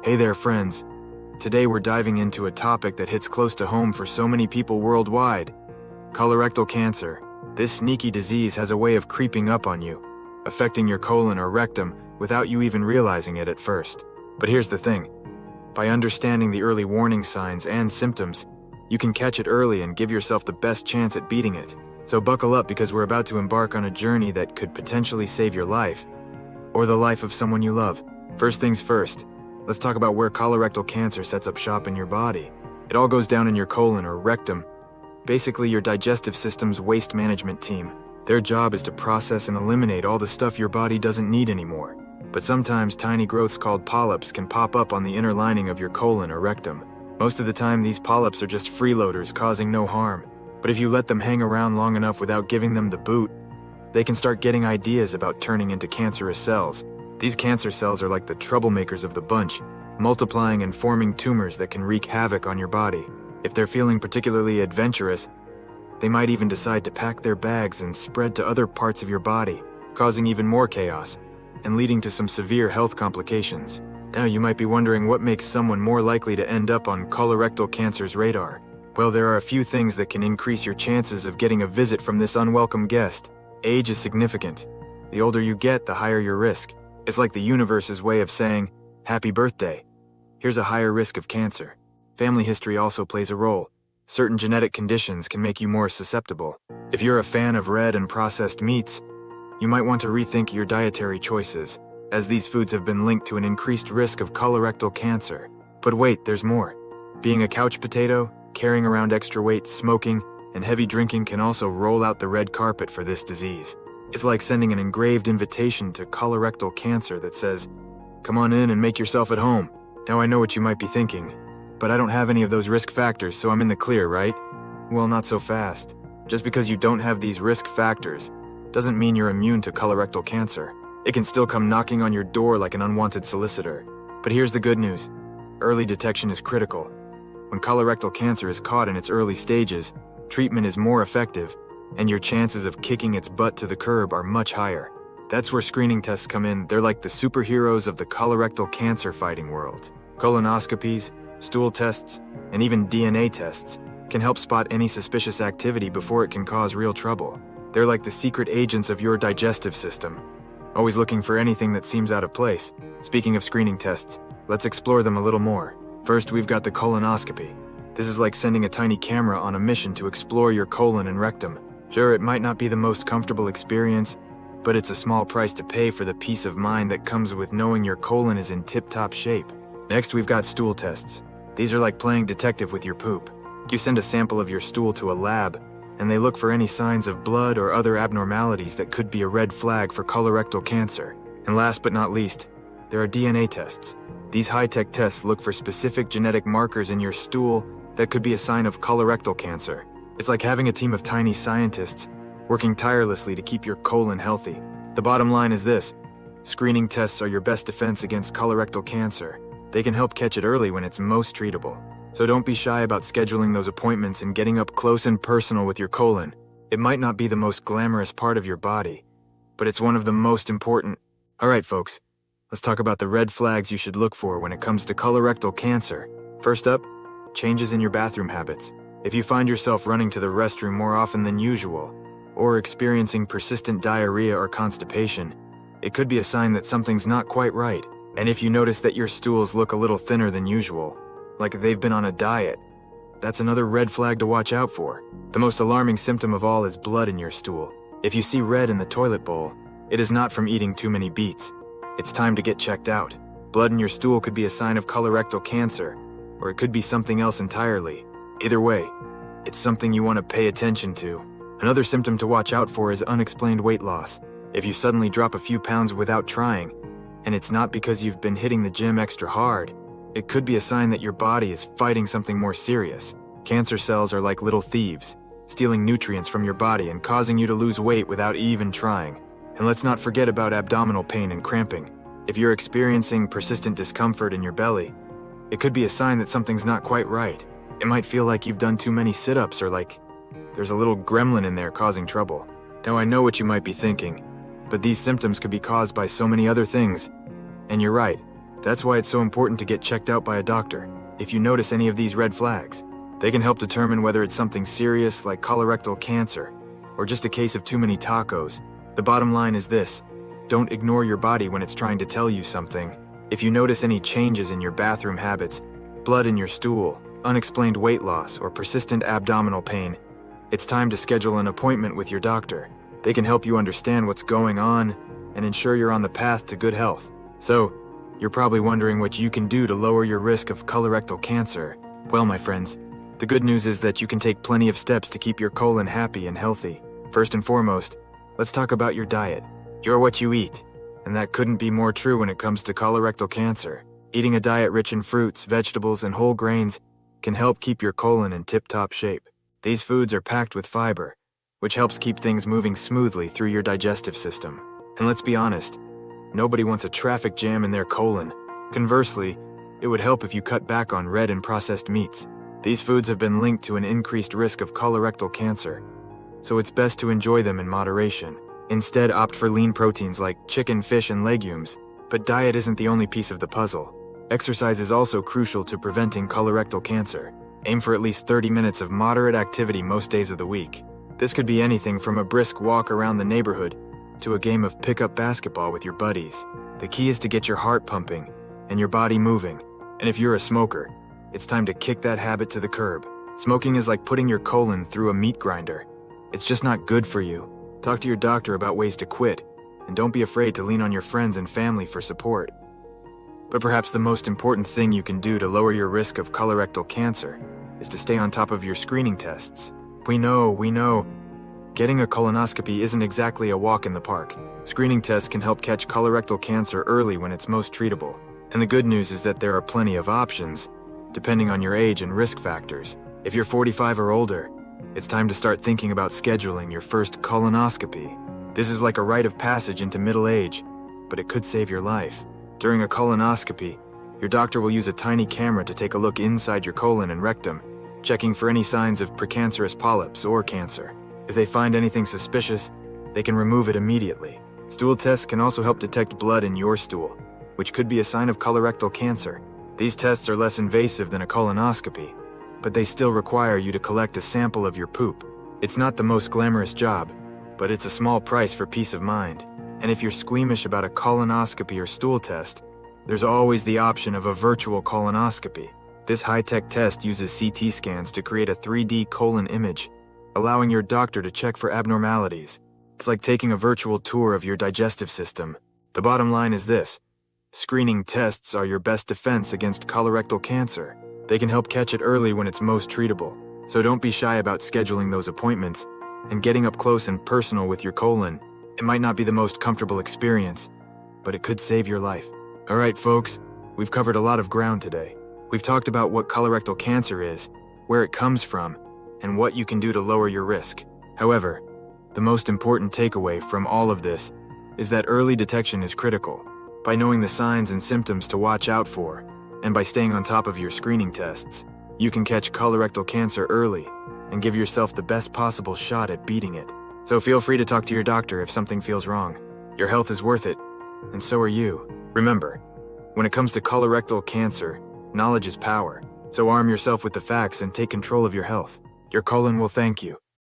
Hey there, friends. Today we're diving into a topic that hits close to home for so many people worldwide: colorectal cancer. This sneaky disease has a way of creeping up on you, affecting your colon or rectum without you even realizing it at first. But here's the thing. By understanding the early warning signs and symptoms, you can catch it early and give yourself the best chance at beating it. So buckle up, because we're about to embark on a journey that could potentially save your life, or the life of someone you love. First things first, let's talk about where colorectal cancer sets up shop in your body. It all goes down in your colon or rectum, basically your digestive system's waste management team. Their job is to process and eliminate all the stuff your body doesn't need anymore. But sometimes tiny growths called polyps can pop up on the inner lining of your colon or rectum. Most of the time, these polyps are just freeloaders causing no harm. But if you let them hang around long enough without giving them the boot, they can start getting ideas about turning into cancerous cells. These cancer cells are like the troublemakers of the bunch, multiplying and forming tumors that can wreak havoc on your body. If they're feeling particularly adventurous, they might even decide to pack their bags and spread to other parts of your body, causing even more chaos and leading to some severe health complications. Now you might be wondering, what makes someone more likely to end up on colorectal cancer's radar? Well, there are a few things that can increase your chances of getting a visit from this unwelcome guest. Age is significant. The older you get, the higher your risk. It's like the universe's way of saying, happy birthday. Here's a higher risk of cancer. Family history also plays a role. Certain genetic conditions can make you more susceptible. If you're a fan of red and processed meats, you might want to rethink your dietary choices, as these foods have been linked to an increased risk of colorectal cancer. But wait, there's more. Being a couch potato, carrying around extra weight, smoking, and heavy drinking can also roll out the red carpet for this disease. It's like sending an engraved invitation to colorectal cancer that says, come on in and make yourself at home. Now I know what you might be thinking, but I don't have any of those risk factors, so I'm in the clear, right? Well, not so fast. Just because you don't have these risk factors doesn't mean you're immune to colorectal cancer. It can still come knocking on your door like an unwanted solicitor. But here's the good news. Early detection is critical. When colorectal cancer is caught in its early stages, treatment is more effective, and your chances of kicking its butt to the curb are much higher. That's where screening tests come in. They're like the superheroes of the colorectal cancer fighting world. Colonoscopies, stool tests, and even DNA tests can help spot any suspicious activity before it can cause real trouble. They're like the secret agents of your digestive system, always looking for anything that seems out of place. Speaking of screening tests, let's explore them a little more. First, we've got the colonoscopy. This is like sending a tiny camera on a mission to explore your colon and rectum. Sure, it might not be the most comfortable experience, but it's a small price to pay for the peace of mind that comes with knowing your colon is in tip-top shape. Next, we've got stool tests. These are like playing detective with your poop. You send a sample of your stool to a lab, and they look for any signs of blood or other abnormalities that could be a red flag for colorectal cancer. And last but not least, there are DNA tests. These high-tech tests look for specific genetic markers in your stool that could be a sign of colorectal cancer. It's like having a team of tiny scientists working tirelessly to keep your colon healthy. The bottom line is this: screening tests are your best defense against colorectal cancer. They can help catch it early when it's most treatable. So don't be shy about scheduling those appointments and getting up close and personal with your colon. It might not be the most glamorous part of your body, but it's one of the most important. All right, folks, let's talk about the red flags you should look for when it comes to colorectal cancer. First up, changes in your bathroom habits. If you find yourself running to the restroom more often than usual, or experiencing persistent diarrhea or constipation, it could be a sign that something's not quite right. And if you notice that your stools look a little thinner than usual, like they've been on a diet, that's another red flag to watch out for. The most alarming symptom of all is blood in your stool. If you see red in the toilet bowl, it is not from eating too many beets. It's time to get checked out. Blood in your stool could be a sign of colorectal cancer, or it could be something else entirely. Either way, it's something you want to pay attention to. Another symptom to watch out for is unexplained weight loss. If you suddenly drop a few pounds without trying, and it's not because you've been hitting the gym extra hard, it could be a sign that your body is fighting something more serious. Cancer cells are like little thieves, stealing nutrients from your body and causing you to lose weight without even trying. And let's not forget about abdominal pain and cramping. If you're experiencing persistent discomfort in your belly, it could be a sign that something's not quite right. It might feel like you've done too many sit-ups, or like there's a little gremlin in there causing trouble. Now I know what you might be thinking, but these symptoms could be caused by so many other things. And you're right, That's why it's so important to get checked out by a doctor. If you notice any of these red flags, they can help determine whether it's something serious like colorectal cancer or just a case of too many tacos. The bottom line is this: don't ignore your body when it's trying to tell you something. If you notice any changes in your bathroom habits, blood in your stool, unexplained weight loss, or persistent abdominal pain, it's time to schedule an appointment with your doctor. They can help you understand what's going on and ensure you're on the path to good health. So, you're probably wondering what you can do to lower your risk of colorectal cancer. Well, my friends, the good news is that you can take plenty of steps to keep your colon happy and healthy. First and foremost, let's talk about your diet. You're what you eat, and that couldn't be more true when it comes to colorectal cancer. Eating a diet rich in fruits, vegetables, and whole grains can help keep your colon in tip-top shape. These foods are packed with fiber, which helps keep things moving smoothly through your digestive system. And let's be honest, nobody wants a traffic jam in their colon. Conversely, it would help if you cut back on red and processed meats. These foods have been linked to an increased risk of colorectal cancer, so it's best to enjoy them in moderation. Instead, opt for lean proteins like chicken, fish, and legumes. But diet isn't the only piece of the puzzle. Exercise is also crucial to preventing colorectal cancer. Aim for at least 30 minutes of moderate activity most days of the week. This could be anything from a brisk walk around the neighborhood to a game of pickup basketball with your buddies. The key is to get your heart pumping and your body moving. And if you're a smoker, it's time to kick that habit to the curb. Smoking is like putting your colon through a meat grinder. It's just not good for you. Talk to your doctor about ways to quit, and don't be afraid to lean on your friends and family for support. But perhaps the most important thing you can do to lower your risk of colorectal cancer is to stay on top of your screening tests. We know, getting a colonoscopy isn't exactly a walk in the park. Screening tests can help catch colorectal cancer early when it's most treatable. And the good news is that there are plenty of options, depending on your age and risk factors. If you're 45 or older, it's time to start thinking about scheduling your first colonoscopy. This is like a rite of passage into middle age, but it could save your life. During a colonoscopy, your doctor will use a tiny camera to take a look inside your colon and rectum, checking for any signs of precancerous polyps or cancer. If they find anything suspicious, they can remove it immediately. Stool tests can also help detect blood in your stool, which could be a sign of colorectal cancer. These tests are less invasive than a colonoscopy, but they still require you to collect a sample of your poop. It's not the most glamorous job, but it's a small price for peace of mind. And if you're squeamish about a colonoscopy or stool test, there's always the option of a virtual colonoscopy. This high-tech test uses CT scans to create a 3D colon image, allowing your doctor to check for abnormalities. It's like taking a virtual tour of your digestive system. The bottom line is this: screening tests are your best defense against colorectal cancer. They can help catch it early when it's most treatable. So don't be shy about scheduling those appointments and getting up close and personal with your colon. It might not be the most comfortable experience, but it could save your life. Alright folks, we've covered a lot of ground today. We've talked about what colorectal cancer is, where it comes from, and what you can do to lower your risk. However, the most important takeaway from all of this is that early detection is critical. By knowing the signs and symptoms to watch out for, and by staying on top of your screening tests, you can catch colorectal cancer early and give yourself the best possible shot at beating it. So feel free to talk to your doctor if something feels wrong. Your health is worth it, and so are you. Remember, when it comes to colorectal cancer, knowledge is power. So arm yourself with the facts and take control of your health. Your colon will thank you.